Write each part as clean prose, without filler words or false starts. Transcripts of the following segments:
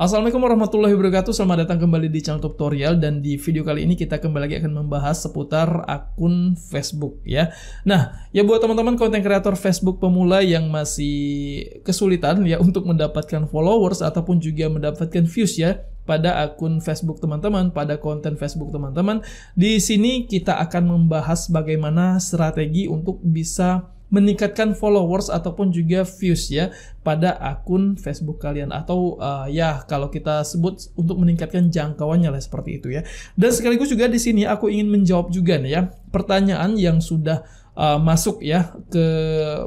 Assalamualaikum warahmatullahi wabarakatuh. Selamat datang kembali di channel tutorial, dan di video kali ini kita kembali lagi akan membahas seputar akun Facebook ya. Nah, ya buat teman-teman konten kreator Facebook pemula yang masih kesulitan ya untuk mendapatkan followers ataupun juga mendapatkan views ya pada akun Facebook teman-teman, pada konten Facebook teman-teman. Di sini kita akan membahas bagaimana strategi untuk bisa meningkatkan followers ataupun juga views ya pada akun Facebook kalian, atau ya kalau kita sebut untuk meningkatkan jangkauannya lah, seperti itu ya. Dan sekaligus juga di sini aku ingin menjawab juga nih ya pertanyaan yang sudah masuk ya ke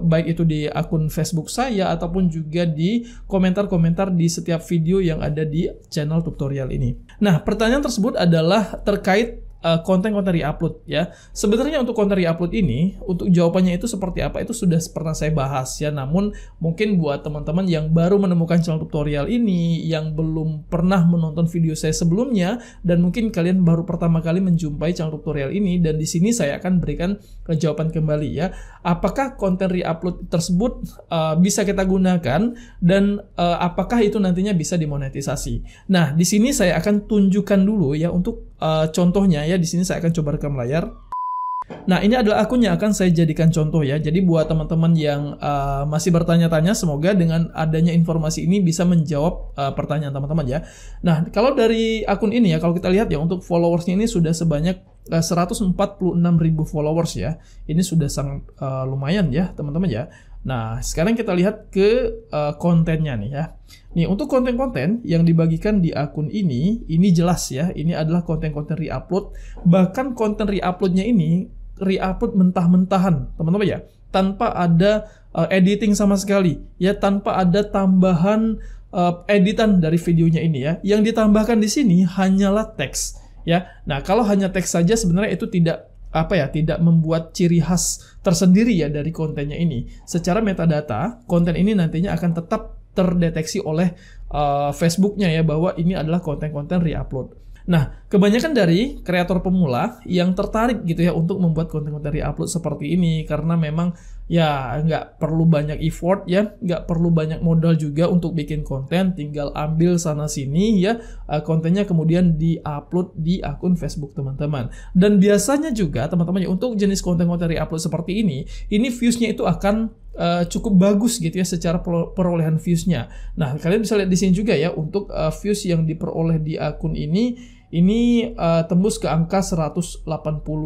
baik itu di akun Facebook saya ataupun juga di komentar-komentar di setiap video yang ada di channel tutorial ini. Nah, pertanyaan tersebut adalah terkait konten-konten re-upload ya. Sebenarnya untuk konten re-upload ini, untuk jawabannya itu seperti apa, itu sudah pernah saya bahas ya. Namun mungkin buat teman-teman yang baru menemukan channel tutorial ini, yang belum pernah menonton video saya sebelumnya, dan mungkin kalian baru pertama kali menjumpai channel tutorial ini, dan di sini saya akan berikan jawaban kembali ya. Apakah konten re-upload tersebut bisa kita gunakan, dan apakah itu nantinya bisa dimonetisasi. Nah, di sini saya akan tunjukkan dulu ya untuk contohnya ya. Di sini saya akan coba rekam layar. Nah, ini adalah akun yang akan saya jadikan contoh ya. Jadi buat teman-teman yang masih bertanya-tanya, semoga dengan adanya informasi ini bisa menjawab pertanyaan teman-teman ya. Nah, kalau dari akun ini ya, kalau kita lihat ya, untuk followersnya ini sudah sebanyak 146.000 followers ya. Ini sudah sangat lumayan ya teman-teman ya. Nah, sekarang kita lihat ke kontennya nih ya. Nih, untuk konten-konten yang dibagikan di akun ini jelas ya, ini adalah konten-konten re-upload. Bahkan konten re-uploadnya ini re-upload mentah-mentahan, teman-teman ya. Tanpa ada editing sama sekali, ya, tanpa ada tambahan editan dari videonya ini ya. Yang ditambahkan di sini hanyalah teks ya. Nah, kalau hanya teks saja sebenarnya itu tidak tidak membuat ciri khas tersendiri ya dari kontennya ini. Secara metadata, konten ini nantinya akan tetap terdeteksi oleh Facebooknya ya, bahwa ini adalah konten-konten re-upload. Nah, kebanyakan dari kreator pemula yang tertarik gitu ya untuk membuat konten-konten re-upload seperti ini, karena memang ya nggak perlu banyak effort ya, nggak perlu banyak modal juga untuk bikin konten, tinggal ambil sana sini ya kontennya, kemudian di-upload di akun Facebook teman-teman. Dan biasanya juga teman-teman ya, untuk jenis konten-konten re-upload seperti ini viewsnya itu akan cukup bagus gitu ya secara perolehan viewsnya. Nah, kalian bisa lihat di sini juga ya, untuk views yang diperoleh di akun ini tembus ke angka 180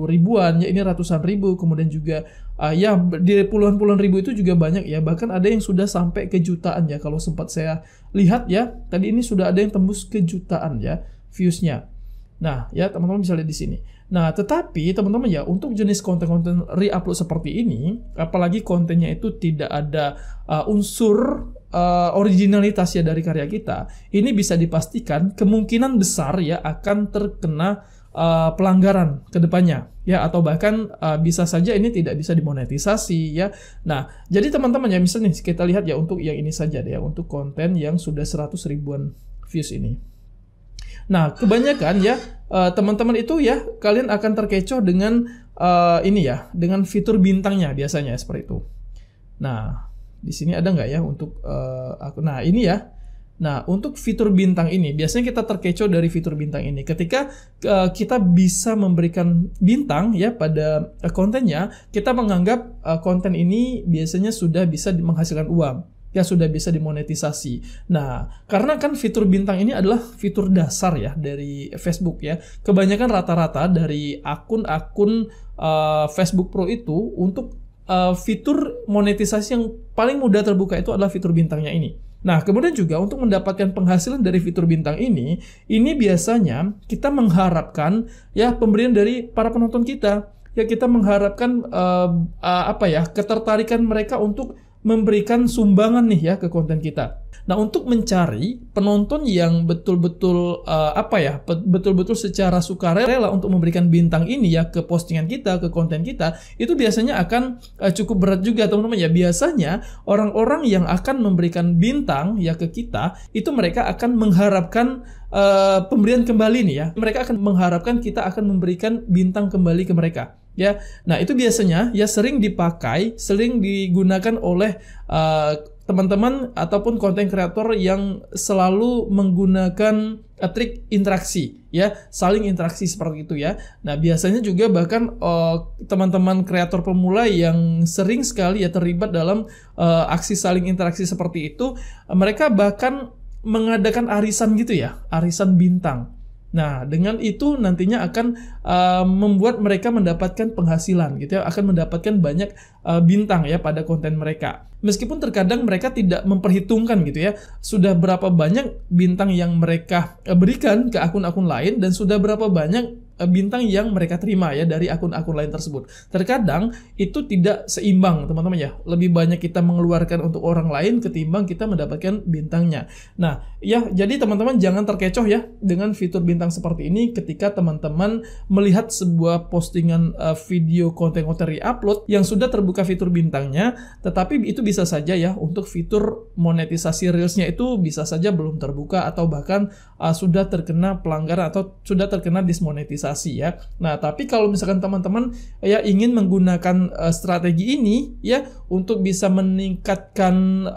ribuan ya, ini ratusan ribu, kemudian juga ya di puluhan ribu itu juga banyak ya, bahkan ada yang sudah sampai ke jutaan ya. Kalau sempat saya lihat ya, tadi ini sudah ada yang tembus ke jutaan ya viewsnya. Nah, ya teman-teman bisa lihat di sini. Nah, tetapi teman-teman ya, untuk jenis konten-konten re-upload seperti ini, apalagi kontennya itu tidak ada unsur originalitas ya dari karya kita, ini bisa dipastikan kemungkinan besar ya akan terkena pelanggaran ke depannya ya, atau bahkan bisa saja ini tidak bisa dimonetisasi ya. Nah, jadi teman-teman ya, misalnya kita lihat ya untuk yang ini saja deh ya, untuk konten yang sudah 100 ribuan views ini. Nah, kebanyakan ya teman-teman itu ya, kalian akan terkecoh dengan ini ya, dengan fitur bintangnya biasanya ya, seperti itu. Nah, di sini ada nggak ya untuk aku? Nah, ini ya. Nah, untuk fitur bintang ini biasanya kita terkecoh dari fitur bintang ini. Ketika kita bisa memberikan bintang ya pada kontennya, kita menganggap konten ini biasanya sudah bisa menghasilkan uang. Ya, sudah bisa dimonetisasi. Nah, karena kan fitur bintang ini adalah fitur dasar ya dari Facebook ya. Kebanyakan rata-rata dari akun-akun Facebook Pro itu, untuk fitur monetisasi yang paling mudah terbuka itu adalah fitur bintangnya ini. Nah, kemudian juga untuk mendapatkan penghasilan dari fitur bintang ini biasanya kita mengharapkan ya pemberian dari para penonton kita. Ya, kita mengharapkan ketertarikan mereka untuk memberikan sumbangan nih ya ke konten kita. Nah, untuk mencari penonton yang betul-betul betul-betul secara sukarela untuk memberikan bintang ini ya ke postingan kita, ke konten kita, itu biasanya akan cukup berat juga teman-teman ya. Biasanya orang-orang yang akan memberikan bintang ya ke kita, itu mereka akan mengharapkan pemberian kembali nih ya. Mereka akan mengharapkan kita akan memberikan bintang kembali ke mereka. Ya, nah itu biasanya ya sering dipakai, sering digunakan oleh teman-teman ataupun konten kreator yang selalu menggunakan trik interaksi, ya, saling interaksi seperti itu ya. Nah, biasanya juga bahkan teman-teman kreator pemula yang sering sekali ya terlibat dalam aksi saling interaksi seperti itu, mereka bahkan mengadakan arisan gitu ya, arisan bintang. Nah, dengan itu nantinya akan membuat mereka mendapatkan penghasilan gitu ya, akan mendapatkan banyak bintang ya pada konten mereka. Meskipun terkadang mereka tidak memperhitungkan gitu ya, sudah berapa banyak bintang yang mereka berikan ke akun-akun lain dan sudah berapa banyak bintang yang mereka terima ya dari akun-akun lain tersebut. Terkadang itu tidak seimbang teman-teman ya. Lebih banyak kita mengeluarkan untuk orang lain ketimbang kita mendapatkan bintangnya. Nah ya, jadi teman-teman jangan terkecoh ya dengan fitur bintang seperti ini ketika teman-teman melihat sebuah postingan video konten-konten re-upload yang sudah terbuka fitur bintangnya, tetapi itu bisa saja ya untuk fitur monetisasi Reels-nya itu bisa saja belum terbuka atau bahkan sudah terkena pelanggaran atau sudah terkena dismonetisasi ya. Nah, tapi kalau misalkan teman-teman ya ingin menggunakan strategi ini ya untuk bisa meningkatkan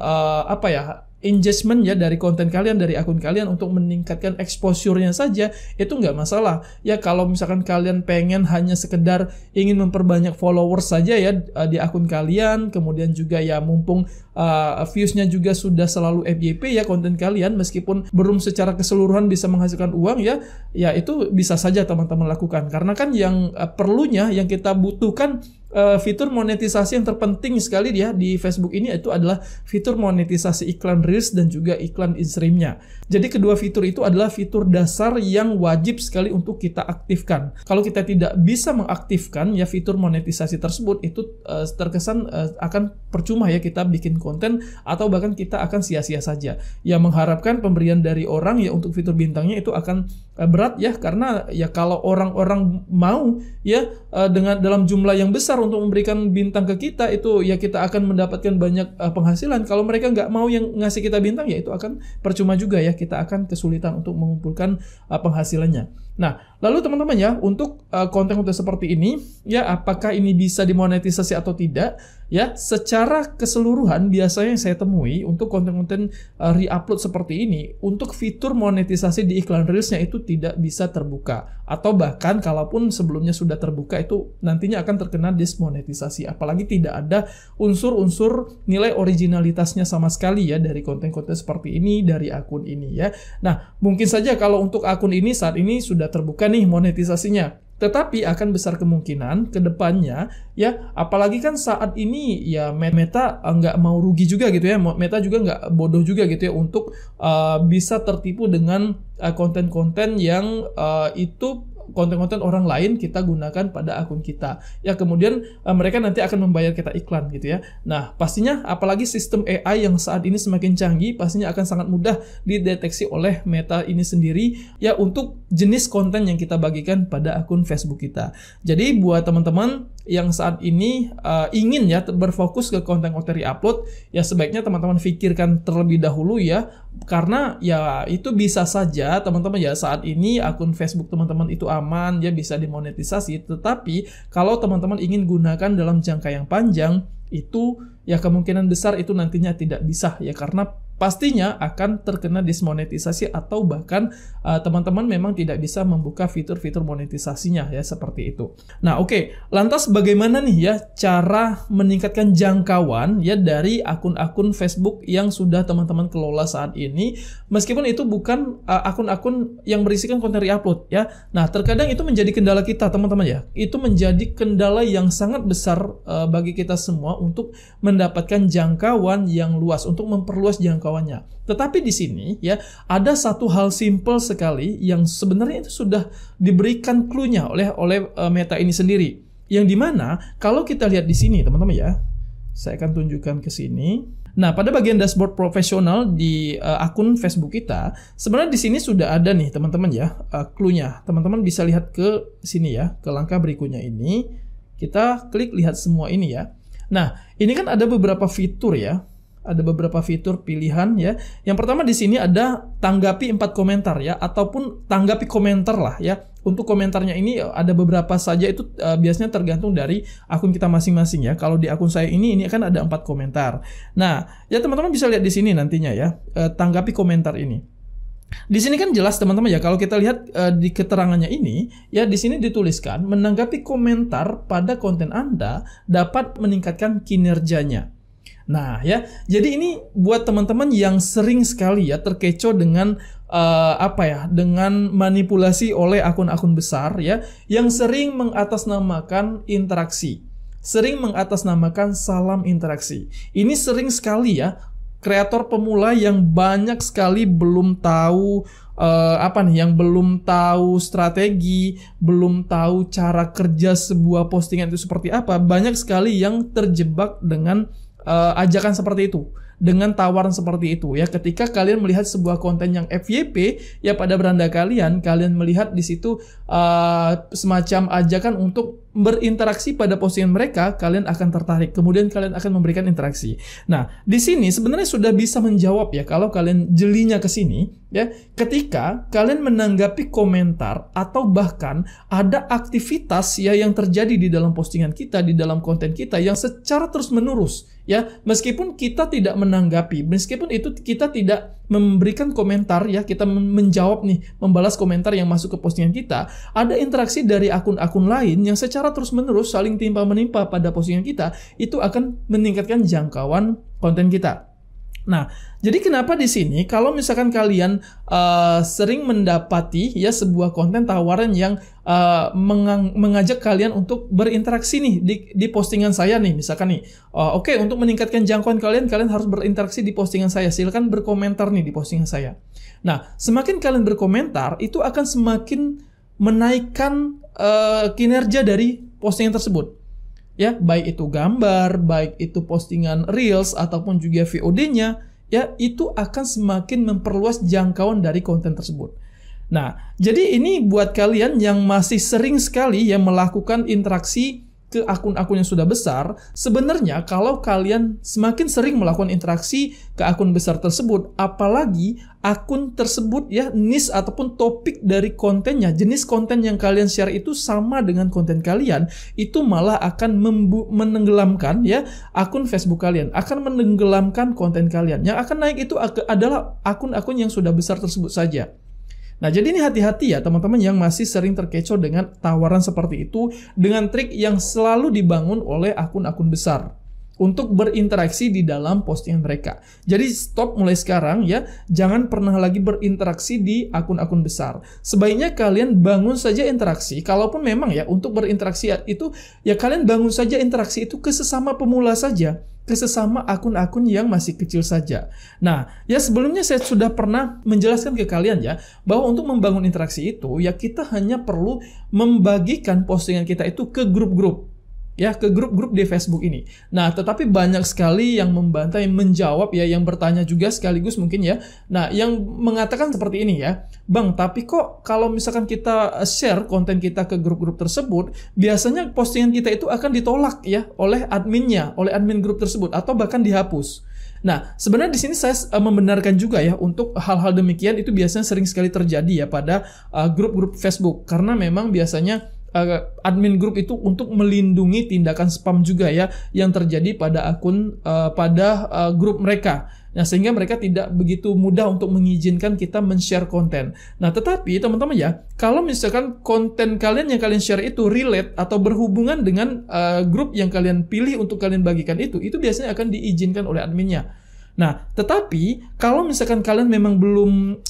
engagement ya dari konten kalian, dari akun kalian untuk meningkatkan exposure-nya saja, itu nggak masalah. Ya kalau misalkan kalian pengen hanya sekedar ingin memperbanyak followers saja ya di akun kalian, kemudian juga ya mumpung views-nya juga sudah selalu FYP ya konten kalian, meskipun belum secara keseluruhan bisa menghasilkan uang ya itu bisa saja teman-teman lakukan. Karena kan yang perlunya, yang kita butuhkan fitur monetisasi yang terpenting sekali ya di Facebook ini itu adalah fitur monetisasi iklan Reels dan juga iklan in-stream-nya. Jadi kedua fitur itu adalah fitur dasar yang wajib sekali untuk kita aktifkan. Kalau kita tidak bisa mengaktifkan ya fitur monetisasi tersebut, itu terkesan akan percuma ya kita bikin konten atau bahkan kita akan sia-sia saja. Ya mengharapkan pemberian dari orang ya untuk fitur bintangnya itu akan berat ya, karena ya kalau orang-orang mau ya dengan dalam jumlah yang besar untuk memberikan bintang ke kita, itu ya kita akan mendapatkan banyak penghasilan. Kalau mereka nggak mau yang ngasih kita bintang ya itu akan percuma juga ya, kita akan kesulitan untuk mengumpulkan penghasilannya. Nah, lalu teman-teman ya, untuk konten-konten seperti ini ya apakah ini bisa dimonetisasi atau tidak? Ya, secara keseluruhan biasanya yang saya temui untuk konten-konten re-upload seperti ini, untuk fitur monetisasi di iklan Reels-nya itu tidak bisa terbuka, atau bahkan kalaupun sebelumnya sudah terbuka itu nantinya akan terkena dismonetisasi, apalagi tidak ada unsur-unsur nilai originalitasnya sama sekali ya dari konten-konten seperti ini dari akun ini ya. Nah, mungkin saja kalau untuk akun ini saat ini sudah terbuka nih monetisasinya, tetapi akan besar kemungkinan ke depannya ya, apalagi kan saat ini ya Meta nggak mau rugi juga gitu ya, Meta juga nggak bodoh juga gitu ya untuk bisa tertipu dengan konten-konten yang itu konten-konten orang lain kita gunakan pada akun kita ya, kemudian mereka nanti akan membayar kita iklan gitu ya. Nah pastinya apalagi sistem AI yang saat ini semakin canggih, pastinya akan sangat mudah dideteksi oleh Meta ini sendiri ya untuk jenis konten yang kita bagikan pada akun Facebook kita. Jadi buat teman-teman yang saat ini ingin ya berfokus ke konten-konten re-upload, ya sebaiknya teman-teman pikirkan terlebih dahulu ya, karena ya itu bisa saja teman-teman ya saat ini akun Facebook teman-teman itu aman ya, bisa dimonetisasi, tetapi kalau teman-teman ingin gunakan dalam jangka yang panjang, itu ya kemungkinan besar itu nantinya tidak bisa ya, karena pastinya akan terkena dismonetisasi atau bahkan teman-teman memang tidak bisa membuka fitur-fitur monetisasinya ya, seperti itu. Nah oke, lantas bagaimana nih ya cara meningkatkan jangkauan ya dari akun-akun Facebook yang sudah teman-teman kelola saat ini, meskipun itu bukan akun-akun yang berisikan konten re-upload ya. Nah terkadang itu menjadi kendala kita teman-teman ya, itu menjadi kendala yang sangat besar bagi kita semua untuk mendapatkan jangkauan yang luas, untuk memperluas jangkauan. Tetapi di sini ya ada satu hal simple sekali yang sebenarnya itu sudah diberikan clue-nya oleh Meta ini sendiri, yang dimana kalau kita lihat di sini teman-teman ya, saya akan tunjukkan ke sini. Nah, pada bagian dashboard profesional di akun Facebook kita, sebenarnya di sini sudah ada nih teman-teman ya clue-nya. Teman-teman bisa lihat ke sini ya, ke langkah berikutnya ini. Kita klik lihat semua ini ya. Nah, ini kan ada beberapa fitur ya. Ada beberapa fitur pilihan ya. Yang pertama di sini ada tanggapi 4 komentar ya, ataupun tanggapi komentar lah ya. Untuk komentarnya ini ada beberapa saja, itu biasanya tergantung dari akun kita masing-masing ya. Kalau di akun saya ini kan ada 4 komentar. Nah, ya teman-teman bisa lihat di sini nantinya ya, tanggapi komentar ini. Di sini kan jelas teman-teman ya, kalau kita lihat di keterangannya ini ya, di sini dituliskan menanggapi komentar pada konten Anda dapat meningkatkan kinerjanya. Nah ya, jadi ini buat teman-teman yang sering sekali ya terkecoh dengan dengan manipulasi oleh akun-akun besar ya, yang sering mengatasnamakan interaksi, sering mengatasnamakan salam interaksi. Ini sering sekali ya, kreator pemula yang banyak sekali belum tahu yang belum tahu strategi, belum tahu cara kerja sebuah postingan itu seperti apa, banyak sekali yang terjebak dengan ajakan seperti itu, dengan tawaran seperti itu ya. Ketika kalian melihat sebuah konten yang FYP ya, pada beranda kalian melihat di situ semacam ajakan untuk berinteraksi pada postingan mereka, kalian akan tertarik, kemudian kalian akan memberikan interaksi. Nah, di sini sebenarnya sudah bisa menjawab ya, kalau kalian jelinya ke sini ya, ketika kalian menanggapi komentar atau bahkan ada aktivitas ya yang terjadi di dalam postingan kita, di dalam konten kita yang secara terus-menerus ya, meskipun kita tidak menanggapi, meskipun itu kita tidak memberikan komentar ya, kita menjawab nih, membalas komentar yang masuk ke postingan kita, ada interaksi dari akun-akun lain yang secara terus-menerus saling timpa-menimpa pada postingan kita, itu akan meningkatkan jangkauan konten kita. Nah, jadi kenapa di sini kalau misalkan kalian sering mendapati ya sebuah konten tawaran yang mengajak kalian untuk berinteraksi nih di postingan saya nih, misalkan nih, oke, untuk meningkatkan jangkauan kalian harus berinteraksi di postingan saya, silakan berkomentar nih di postingan saya. Nah, semakin kalian berkomentar, itu akan semakin menaikkan kinerja dari postingan tersebut. Ya, baik itu gambar, baik itu postingan Reels ataupun juga VOD-nya, ya itu akan semakin memperluas jangkauan dari konten tersebut. Nah, jadi ini buat kalian yang masih sering sekali ya melakukan interaksi ke akun-akun yang sudah besar, sebenarnya kalau kalian semakin sering melakukan interaksi ke akun besar tersebut, apalagi akun tersebut ya niche ataupun topik dari kontennya, jenis konten yang kalian share itu sama dengan konten kalian, itu malah akan menenggelamkan ya akun Facebook kalian, akan menenggelamkan konten kalian. Yang akan naik itu adalah akun-akun yang sudah besar tersebut saja. Nah, jadi ini hati-hati ya teman-teman yang masih sering terkecoh dengan tawaran seperti itu, dengan trik yang selalu dibangun oleh akun-akun besar untuk berinteraksi di dalam postingan mereka. Jadi stop mulai sekarang ya, jangan pernah lagi berinteraksi di akun-akun besar. Sebaiknya kalian bangun saja interaksi, kalaupun memang ya untuk berinteraksi itu ya kalian bangun saja interaksi itu ke sesama pemula saja, ke sesama akun-akun yang masih kecil saja. Nah, ya sebelumnya saya sudah pernah menjelaskan ke kalian ya, bahwa untuk membangun interaksi itu, ya kita hanya perlu membagikan postingan kita itu ke grup-grup. Ya, ke grup-grup di Facebook ini. Nah, tetapi banyak sekali yang membantah, yang menjawab ya, yang bertanya juga sekaligus mungkin ya. Nah, yang mengatakan seperti ini ya, Bang, tapi kok kalau misalkan kita share konten kita ke grup-grup tersebut, biasanya postingan kita itu akan ditolak ya oleh adminnya, oleh admin grup tersebut, atau bahkan dihapus. Nah, sebenarnya di sini saya membenarkan juga ya, untuk hal-hal demikian itu biasanya sering sekali terjadi ya pada grup-grup Facebook, karena memang biasanya admin grup itu untuk melindungi tindakan spam juga ya yang terjadi pada akun grup mereka. Nah, sehingga mereka tidak begitu mudah untuk mengizinkan kita men-share konten. Nah, tetapi teman-teman ya, kalau misalkan konten kalian yang kalian share itu relate atau berhubungan dengan grup yang kalian pilih untuk kalian bagikan itu biasanya akan diizinkan oleh adminnya. Nah, tetapi kalau misalkan kalian memang belum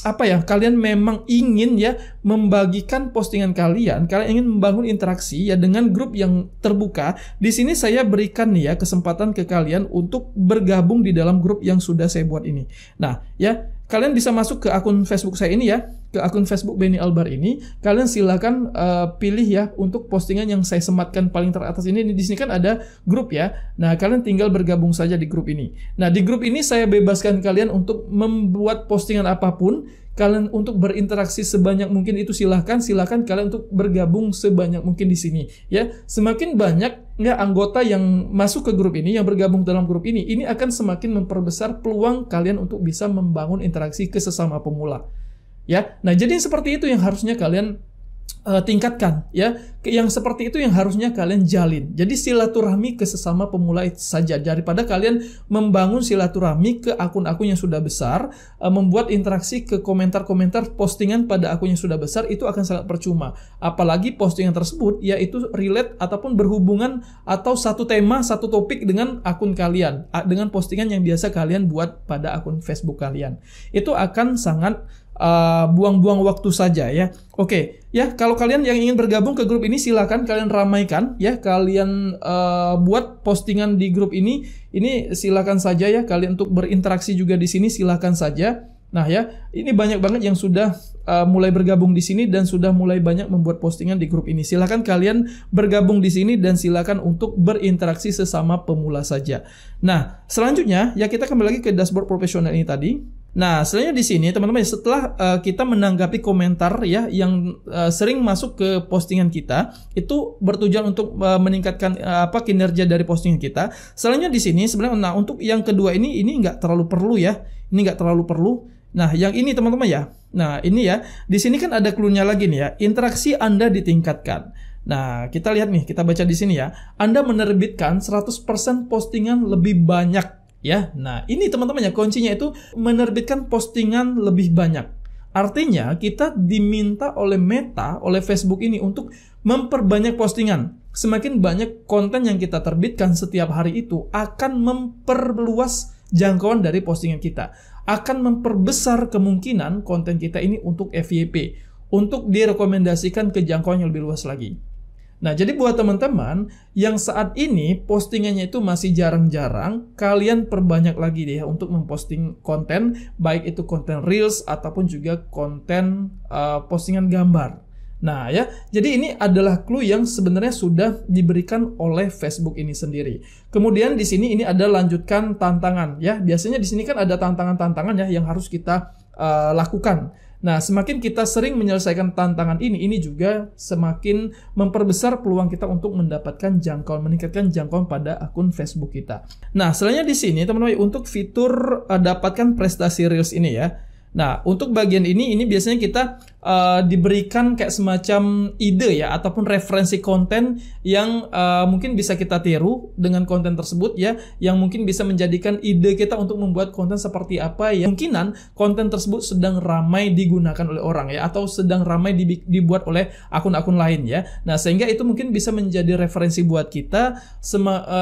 kalian memang ingin ya membagikan postingan kalian ingin membangun interaksi ya dengan grup yang terbuka, di sini saya berikan nih ya kesempatan ke kalian untuk bergabung di dalam grup yang sudah saya buat ini. Nah, ya kalian bisa masuk ke akun Facebook saya ini ya. ke akun Facebook Benny Albar ini, kalian silakan pilih ya untuk postingan yang saya sematkan paling teratas ini. Di sini kan ada grup ya. Nah, kalian tinggal bergabung saja di grup ini. Nah, di grup ini saya bebaskan kalian untuk membuat postingan apapun. Kalian untuk berinteraksi sebanyak mungkin itu silakan kalian untuk bergabung sebanyak mungkin di sini ya. Semakin banyak ya anggota yang masuk ke grup ini, yang bergabung dalam grup ini akan semakin memperbesar peluang kalian untuk bisa membangun interaksi ke sesama pemula ya. Nah, jadi seperti itu yang harusnya kalian tingkatkan ya, yang seperti itu yang harusnya kalian jalin. Jadi silaturahmi ke sesama pemula itu saja, daripada kalian membangun silaturahmi ke akun-akun yang sudah besar, membuat interaksi ke komentar-komentar postingan pada akun yang sudah besar, itu akan sangat percuma. Apalagi postingan tersebut yaitu relate ataupun berhubungan atau satu tema, satu topik dengan akun kalian, dengan postingan yang biasa kalian buat pada akun Facebook kalian. Itu akan sangat buang-buang waktu saja ya. Oke, ya kalau kalian yang ingin bergabung ke grup ini silakan kalian ramaikan ya, kalian buat postingan di grup ini silakan saja ya, kalian untuk berinteraksi juga di sini silakan saja. Nah ya, ini banyak banget yang sudah mulai bergabung di sini dan sudah mulai banyak membuat postingan di grup ini. Silakan kalian bergabung di sini dan silakan untuk berinteraksi sesama pemula saja. Nah, selanjutnya ya kita kembali lagi ke dashboard profesional ini tadi. Nah, selanjutnya di sini teman-teman setelah kita menanggapi komentar ya yang sering masuk ke postingan kita, itu bertujuan untuk meningkatkan kinerja dari postingan kita. Selanjutnya di sini sebenarnya nah untuk yang kedua ini nggak terlalu perlu ya. Ini nggak terlalu perlu. Nah, yang ini teman-teman ya. Nah, ini ya. Di sini kan ada clue-nya lagi nih ya. Interaksi Anda ditingkatkan. Nah, kita lihat nih, kita baca di sini ya. Anda menerbitkan 100% postingan lebih banyak. Ya, nah ini teman-teman ya kuncinya itu menerbitkan postingan lebih banyak. Artinya kita diminta oleh Meta, oleh Facebook ini untuk memperbanyak postingan. Semakin banyak konten yang kita terbitkan setiap hari itu akan memperluas jangkauan dari postingan kita. Akan memperbesar kemungkinan konten kita ini untuk FYP, untuk direkomendasikan ke jangkauan yang lebih luas lagi. Nah, jadi buat teman-teman yang saat ini postingannya itu masih jarang-jarang, kalian perbanyak lagi deh untuk memposting konten, baik itu konten Reels ataupun juga konten postingan gambar. Nah ya, jadi ini adalah clue yang sebenarnya sudah diberikan oleh Facebook ini sendiri. Kemudian di sini ini ada lanjutkan tantangan ya. Biasanya di sini kan ada tantangan-tantangan ya yang harus kita lakukan. Nah, semakin kita sering menyelesaikan tantangan ini juga semakin memperbesar peluang kita untuk mendapatkan jangkauan, meningkatkan jangkauan pada akun Facebook kita. Nah, selanjutnya di sini teman-teman untuk fitur dapatkan prestasi Reels ini ya. Nah, untuk bagian ini biasanya kita diberikan kayak semacam ide ya, ataupun referensi konten yang mungkin bisa kita tiru dengan konten tersebut ya, yang mungkin bisa menjadikan ide kita untuk membuat konten seperti apa ya. Kemungkinan konten tersebut sedang ramai digunakan oleh orang ya, atau sedang ramai dibuat oleh akun-akun lain ya. Nah, sehingga itu mungkin bisa menjadi referensi buat kita,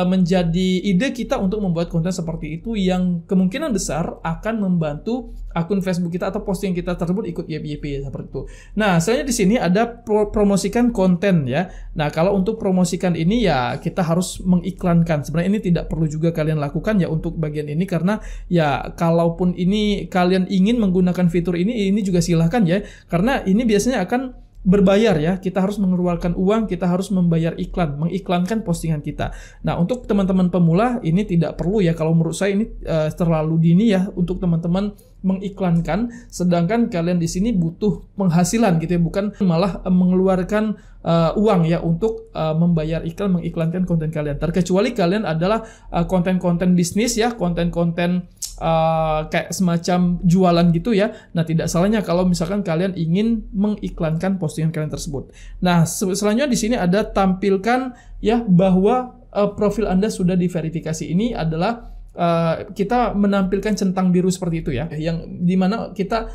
menjadi ide kita untuk membuat konten seperti itu yang kemungkinan besar akan membantu akun Facebook kita atau posting kita tersebut ikut YPYP seperti itu. Nah, selanjutnya di sini ada promosikan konten ya. Nah, kalau untuk promosikan ini ya kita harus mengiklankan. Sebenarnya ini tidak perlu juga kalian lakukan ya untuk bagian ini, karena ya kalaupun ini kalian ingin menggunakan fitur ini juga silahkan ya. Karena ini biasanya akan berbayar ya, kita harus mengeluarkan uang, kita harus membayar iklan, mengiklankan postingan kita. Nah, untuk teman-teman pemula ini tidak perlu ya, kalau menurut saya ini terlalu dini ya untuk teman-teman mengiklankan, sedangkan kalian di sini butuh penghasilan gitu ya, bukan malah mengeluarkan uang ya untuk membayar iklan, mengiklankan konten kalian. Terkecuali kalian adalah konten-konten bisnis ya, konten-konten kayak semacam jualan gitu ya. Nah, tidak salahnya kalau misalkan kalian ingin mengiklankan postingan kalian tersebut. Nah, selanjutnya di sini ada tampilkan ya bahwa profil Anda sudah diverifikasi. Ini adalah kita menampilkan centang biru seperti itu ya, yang dimana kita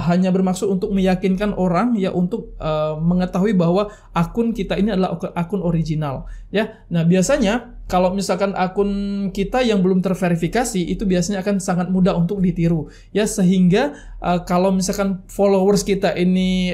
hanya bermaksud untuk meyakinkan orang ya untuk mengetahui bahwa akun kita ini adalah akun original ya. Nah, biasanya kalau misalkan akun kita yang belum terverifikasi itu biasanya akan sangat mudah untuk ditiru ya, sehingga kalau misalkan followers kita ini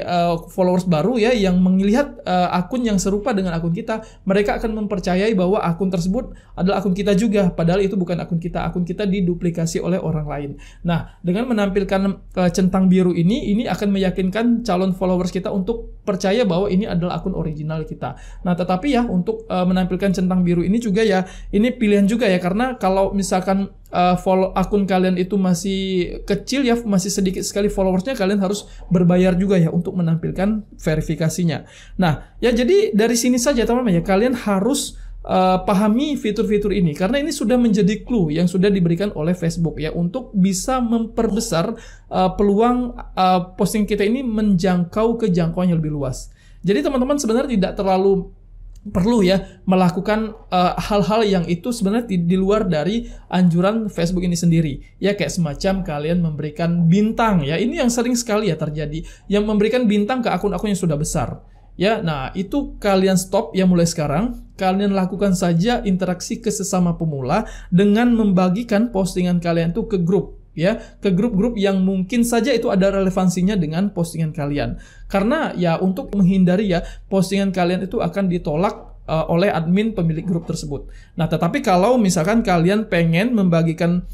followers baru ya yang melihat akun yang serupa dengan akun kita, mereka akan mempercayai bahwa akun tersebut adalah akun kita juga, padahal itu bukan akun kita diduplikasi oleh orang lain. Nah, dengan menampilkan centang biru ini akan meyakinkan calon followers kita untuk percaya bahwa ini adalah akun original kita. Nah, tetapi ya untuk menampilkan centang biru ini juga ya, ini pilihan juga ya, karena kalau misalkan follow akun kalian itu masih kecil ya, masih sedikit sekali followersnya, kalian harus berbayar juga ya untuk menampilkan verifikasinya. Nah, ya jadi dari sini saja teman-teman ya, kalian harus pahami fitur-fitur ini, karena ini sudah menjadi clue yang sudah diberikan oleh Facebook ya untuk bisa memperbesar peluang posting kita ini menjangkau ke jangkauan yang lebih luas. Jadi teman-teman sebenarnya tidak terlalu perlu ya melakukan hal-hal yang itu sebenarnya di luar dari anjuran Facebook ini sendiri ya, kayak semacam kalian memberikan bintang ya, ini yang sering sekali ya terjadi, yang memberikan bintang ke akun-akun yang sudah besar ya. Nah, itu kalian stop ya mulai sekarang. Kalian lakukan saja interaksi ke sesama pemula dengan membagikan postingan kalian tuh ke grup ya, ke grup-grup yang mungkin saja itu ada relevansinya dengan postingan kalian. Karena ya untuk menghindari ya postingan kalian itu akan ditolak oleh admin pemilik grup tersebut. Nah, tetapi kalau misalkan kalian pengen membagikan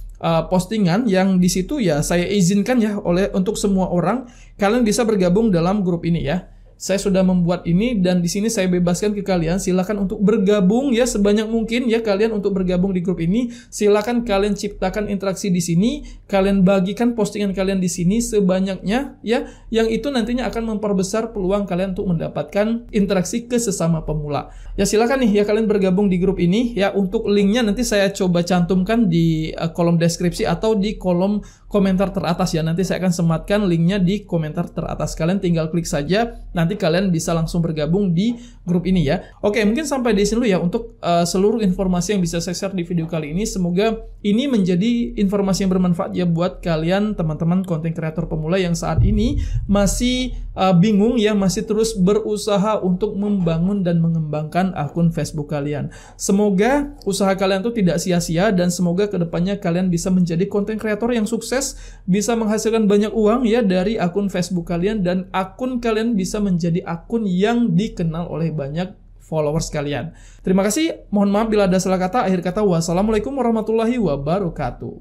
postingan yang di situ ya saya izinkan ya untuk semua orang, kalian bisa bergabung dalam grup ini ya. Saya sudah membuat ini dan di sini saya bebaskan ke kalian, silakan untuk bergabung ya sebanyak mungkin ya, kalian untuk bergabung di grup ini. Silakan kalian ciptakan interaksi di sini, kalian bagikan postingan kalian di sini sebanyaknya ya, yang itu nantinya akan memperbesar peluang kalian untuk mendapatkan interaksi ke sesama pemula. Ya silakan nih ya kalian bergabung di grup ini ya, untuk linknya nanti saya coba cantumkan di kolom deskripsi atau di kolom komentar teratas ya. Nanti saya akan sematkan linknya di komentar teratas, kalian tinggal klik saja, nanti kalian bisa langsung bergabung di grup ini ya. Oke, mungkin sampai di sini dulu ya untuk seluruh informasi yang bisa saya share di video kali ini. Semoga ini menjadi informasi yang bermanfaat ya buat kalian teman-teman konten kreator pemula yang saat ini masih bingung ya, masih terus berusaha untuk membangun dan mengembangkan akun Facebook kalian. Semoga usaha kalian tuh tidak sia-sia dan semoga kedepannya kalian bisa menjadi konten kreator yang sukses, bisa menghasilkan banyak uang ya dari akun Facebook kalian, dan akun kalian bisa menjadi akun yang dikenal oleh banyak followers kalian. Terima kasih, mohon maaf bila ada salah kata. Akhir kata, wassalamualaikum warahmatullahi wabarakatuh.